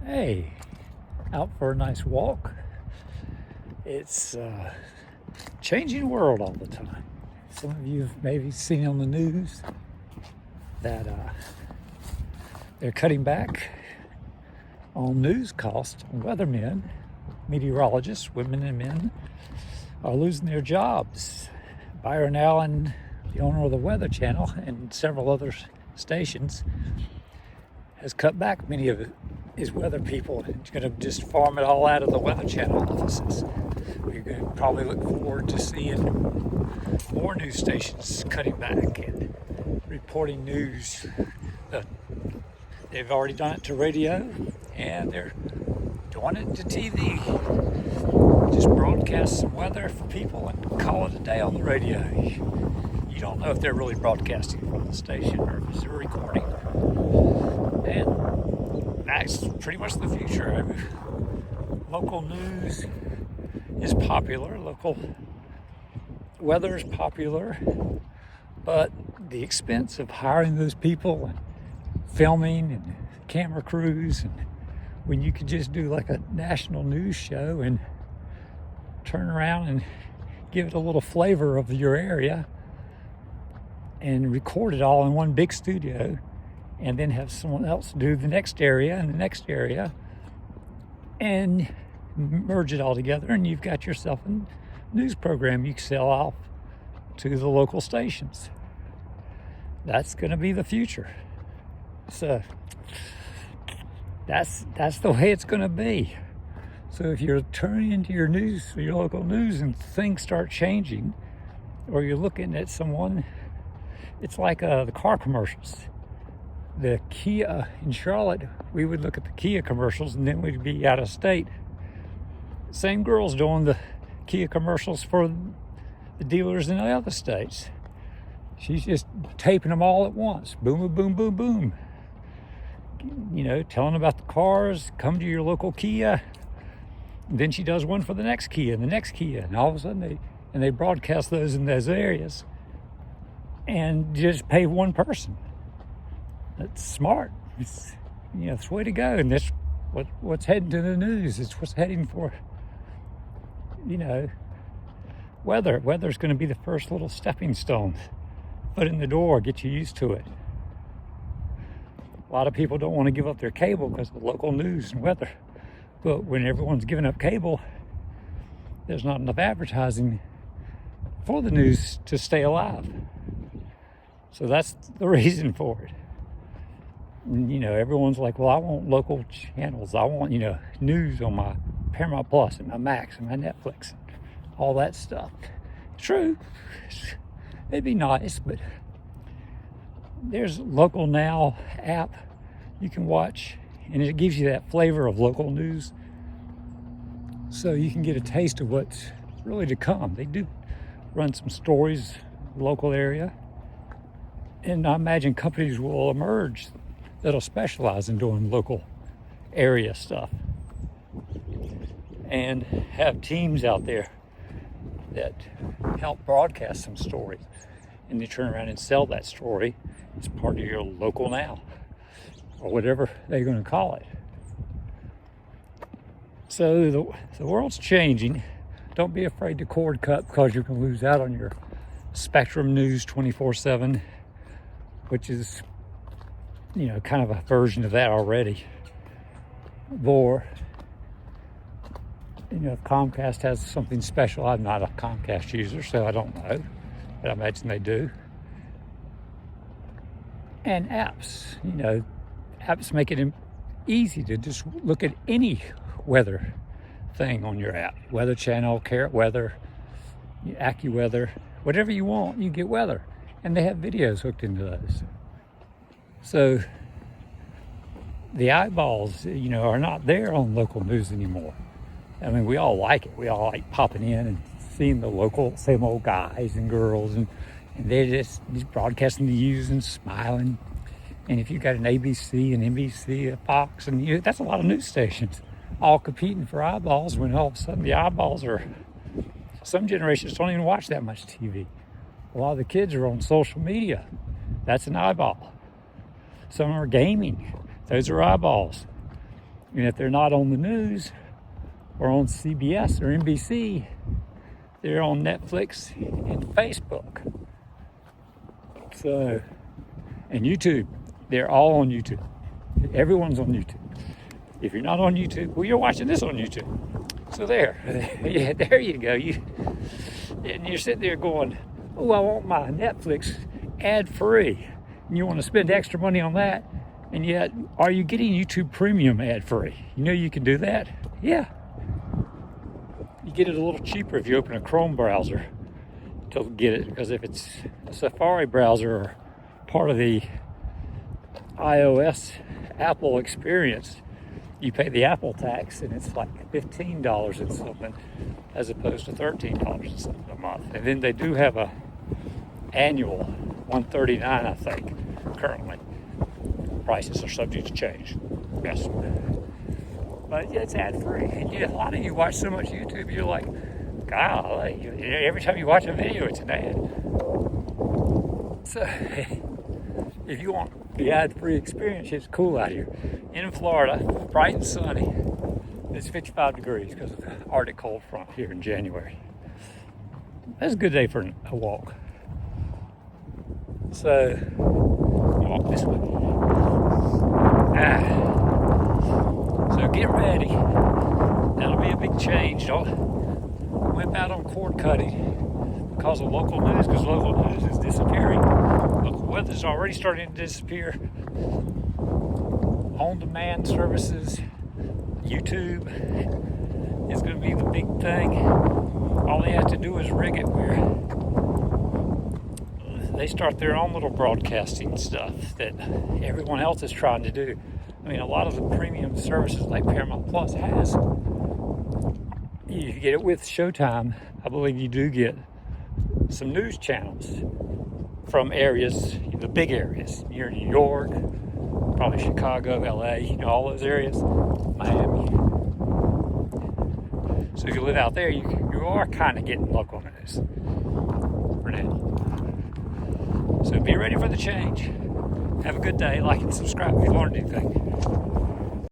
Hey, out for a nice walk. It's a changing world all the time. Some of you have maybe seen on the news that they're cutting back on news costs on weathermen. Meteorologists, women and men, are losing their jobs. Byron Allen, the owner of the Weather Channel and several other stations, has cut back many of his weather people. He's going to just farm it all out of the Weather Channel offices. We're going to probably look forward to seeing more news stations cutting back and reporting news. They've already done it to radio, and they're doing it to TV. Just broadcast some weather for people and call it a day on the radio. You don't know if they're really broadcasting from the station or if it's a recording. And that's pretty much the future. Local news is popular, local weather is popular, but the expense of hiring those people and filming and camera crews, and when you could just do like a national news show and turn around and give it a little flavor of your area and record it all in one big studio, and then have someone else do the next area and the next area and merge it all together, and you've got yourself a news program you can sell off to the local stations. That's going to be the future. So that's the way it's going to be. So if you're turning into your news, your local news, and things start changing, or you're looking at someone, it's like the car commercials. The Kia in Charlotte, we would look at the Kia commercials and then we'd be out of state. Same girl's doing the Kia commercials for the dealers in the other states. She's just taping them all at once. Boom, boom, boom, boom. You know, telling about the cars, come to your local Kia. And then she does one for the next Kia and the next Kia. And all of a sudden they broadcast those in those areas and just pay one person. That's smart. It's, it's the way to go. And that's what's heading to the news. It's what's heading for, weather. Weather's going to be the first little stepping stone. Foot in the door, get you used to it. A lot of people don't want to give up their cable because of local news and weather. But when everyone's giving up cable, there's not enough advertising for the news to stay alive. So that's the reason for it. And, everyone's like, well, I want local channels. I want, news on my Paramount Plus and my Max and my Netflix and all that stuff. True. It'd be nice, but there's Local Now app you can watch, and it gives you that flavor of local news, so you can get a taste of what's really to come. They do run some stories, local area, and I imagine companies will emerge that'll specialize in doing local area stuff and have teams out there that help broadcast some stories, and they turn around and sell that story as part of your Local Now or whatever they're going to call it. So the world's changing. Don't be afraid to cord cut because you're going to lose out on your Spectrum News 24/7, which is kind of a version of that already. Or if Comcast has something special. I'm not a Comcast user, so I don't know, but I imagine they do. And apps, apps make it easy to just look at any weather thing on your app. Weather Channel, Carrot Weather, AccuWeather, whatever you want, you get weather. And they have videos hooked into those. So the eyeballs, are not there on local news anymore. I mean, we all like it. We all like popping in and seeing the local, same old guys and girls, and they're just broadcasting to you and smiling. And if you've got an ABC, an NBC, a Fox, and that's a lot of news stations all competing for eyeballs, when all of a sudden the eyeballs are, some generations don't even watch that much TV. A lot of the kids are on social media. That's an eyeball. Some are gaming. Those are eyeballs. And if they're not on the news or on CBS or NBC, they're on Netflix and Facebook. So, and YouTube, they're all on YouTube. Everyone's on YouTube. If you're not on YouTube, well, you're watching this on YouTube. So there, yeah, there you go. And you're sitting there going, oh, I want my Netflix ad-free. And you want to spend extra money on that. And yet, are you getting YouTube Premium ad-free? You know you can do that? Yeah. You get it a little cheaper if you open a Chrome browser to get it, because if it's a Safari browser or part of the iOS Apple experience, you pay the Apple tax, and it's like $15 and something, as opposed to $13 and something a month. And then they do have a annual $139, I think, currently. Prices are subject to change. Yes. But yeah, it's ad-free. And a lot of you watch so much YouTube, you're like, golly, every time you watch a video, it's an ad. So, if you want the ad-free experience, it's cool out here. In Florida, bright and sunny. It's 55 degrees because of the Arctic cold front here in January. That's a good day for a walk. So, walk this way. So get ready. That'll be a big change. Don't whip out on cord cutting because of local news, because local news is disappearing. Local weather's already starting to disappear. On-demand services, YouTube is going to be the big thing. All they have to do is rig it where they start their own little broadcasting stuff that everyone else is trying to do. I mean, a lot of the premium services like Paramount Plus has, you get it with Showtime. I believe you do get some news channels from areas, the big areas. You're in New York, probably Chicago, LA, all those areas, Miami. So if you live out there, you are kind of getting local news for now. So be ready for the change. Have a good day. Like and subscribe if you learned anything.